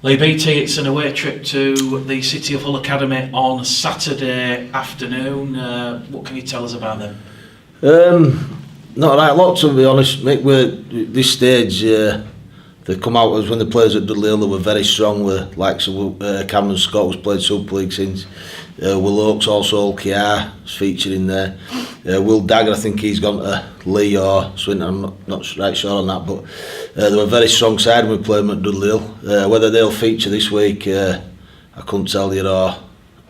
Leigh Beattie, it's an away trip to the City of Hull Academy on Saturday afternoon. What can you tell us about them? Not that lot, to be honest, Mick. This stage, they come out as when the players at Dudley Hill, they were very strong. With likes of Cameron Scott, who's played Super League since. Will Oakes also, Kiar is featured in there. Will Dagger, I think he's gone to Leigh or Swinton, I'm not right sure on that, but they were a very strong side when we played them at Dudley Hill. Whether they'll feature this week, I couldn't tell you, or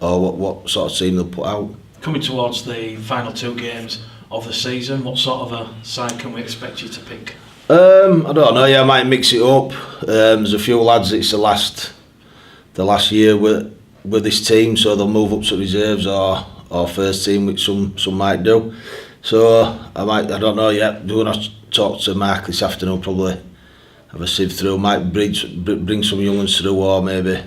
what sort of team they'll put out. Coming towards the final two games of the season, what sort of a side can we expect you to pick? I don't know, I might mix it up. There's a few lads, it's the last year with this team, so they'll move up to reserves or first team, which some might do. So I don't know yet. We're going to talk to Mark this afternoon, probably have a sieve through, might bring some young ones through, or maybe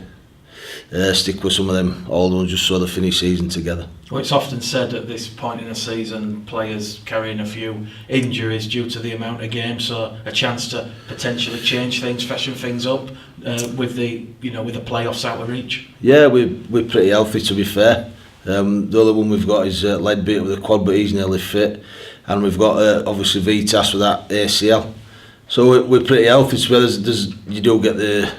stick with some of them old ones just so they finish season together. Well, it's often said at this point in the season, players carrying a few injuries due to the amount of games, so a chance to potentially change things, freshen things up with the playoffs out of reach. Yeah, we're pretty healthy, to be fair. The other one we've got is Leigh Beattie with a quad, but he's nearly fit, and we've got obviously Vitas with that ACL. So we're pretty healthy. To be honest, you do get the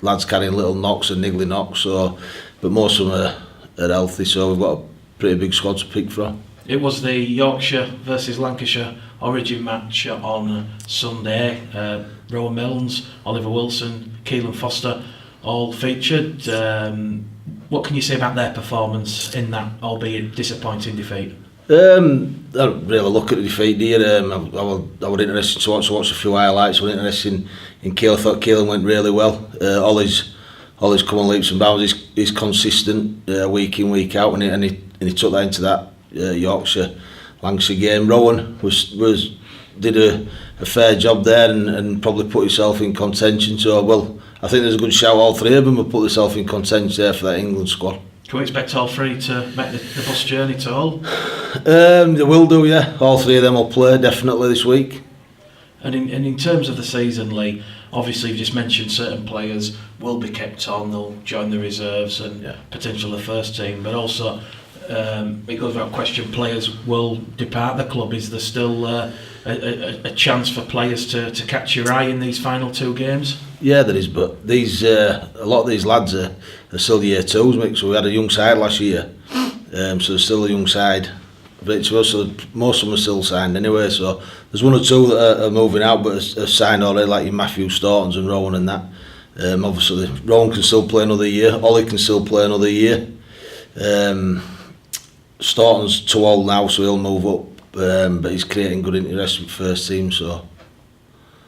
lads carrying little knocks and niggly knocks, but most of them are healthy, so we've got a pretty big squad to pick from. It was the Yorkshire versus Lancashire Origin match on Sunday. Rowan Milnes, Oliver Wilson, Keelan Foster all featured. What can you say about their performance in that, albeit disappointing, defeat? I don't really look at the defeat, do you? I was interested to watch a few highlights. I was interested in Keelan. I thought Keelan went really well. Ollie's come on leaps and bounds. He's consistent week in, week out, and he took that into that Yorkshire Lancashire game. Rowan did a fair job there and probably put himself in contention. So, well, I think there's a good shout. All three of them have put themselves in contention there for that England squad. Can we expect all three to make the bus journey to Hull? They will do, yeah. All three of them will play definitely this week. And in terms of the season, Leigh, obviously you've just mentioned certain players will be kept on, they'll join the reserves and potentially the first team, but also it goes without question, players will depart the club. Is there still a chance for players to catch your eye in these final two games? Yeah, there is, but a lot of these lads are still year twos, Mick, so we had a young side last year, so there's still a young side, but most of them are still signed anyway, so there's one or two that are moving out but are signed already, like your Matthew Staunton's and Rowan and that. Obviously Rowan can still play another year, Ollie can still play another year. Staunton's too old now, so he'll move up, but he's creating good interest with first team. So.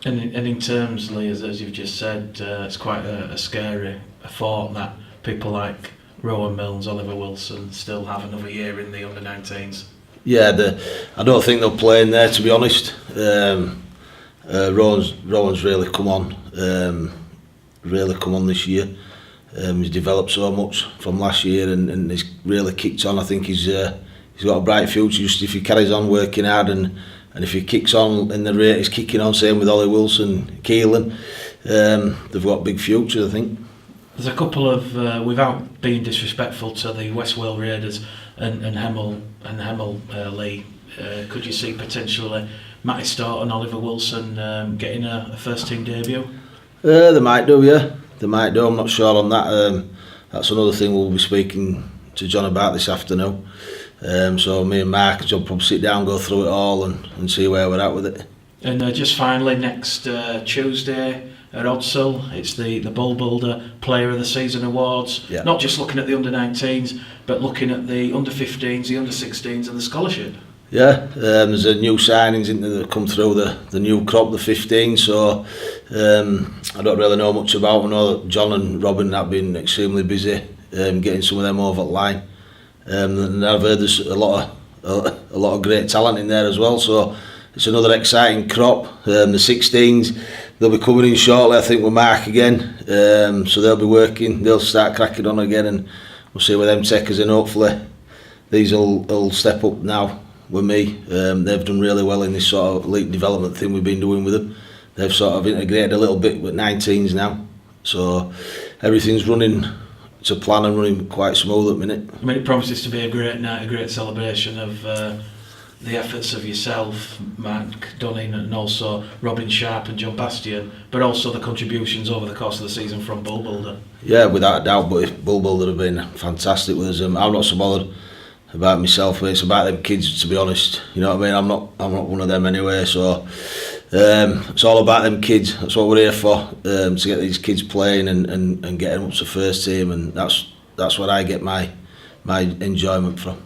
And in terms, Leigh, as you've just said, it's quite a scary thought that people like Rowan Milnes, Oliver Wilson still have another year in the under-19s. Yeah, I don't think they'll play in there, to be honest. Rowan's really come on this year. He's developed so much from last year and he's really kicked on. I think he's got a bright future just if he carries on working hard and if he kicks on in the rate he's kicking on, same with Ollie Wilson, Keelan, they've got big futures, I think. There's a couple of, without being disrespectful to the West Wales Raiders and Hemel Leigh, could you see potentially Matty Staunton and Oliver Wilson getting a first team debut? They might do, yeah. They might do, I'm not sure on that. That's another thing we'll be speaking to John about this afternoon. So me and Mark will probably sit down, go through it all and see where we're at with it. And just finally, next Tuesday at Odsall, it's the Bull Builder Player of the Season Awards. Yeah. Not just looking at the under-19s, but looking at the under-15s, the under-16s and the scholarship. Yeah, there's a new signings that come through the new crop, the 15, so I don't really know much about them. I know that John and Robin have been extremely busy getting some of them over the line. And I've heard there's a lot of great talent in there as well, so it's another exciting crop. The 16s, they'll be coming in shortly, I think, with Mark again, so they'll be working, they'll start cracking on again, and we'll see where them take us in. Hopefully these will step up now with me. They've done really well in this sort of elite development thing we've been doing with them. They've sort of integrated a little bit with 19s now, so everything's running to plan and running quite smooth at the minute. I mean, it promises to be a great night, a great celebration of the efforts of yourself, Mark Dunning, and also Robin Sharp and John Bastian, but also the contributions over the course of the season from Bull Builder. Yeah, without a doubt, but if Bull Builder have been fantastic with us, I'm not so bothered about myself, but it's about them kids, to be honest. You know what I mean? I'm not one of them anyway, so it's all about them kids. That's what we're here for, to get these kids playing and get them up to first team, and that's where I get my enjoyment from.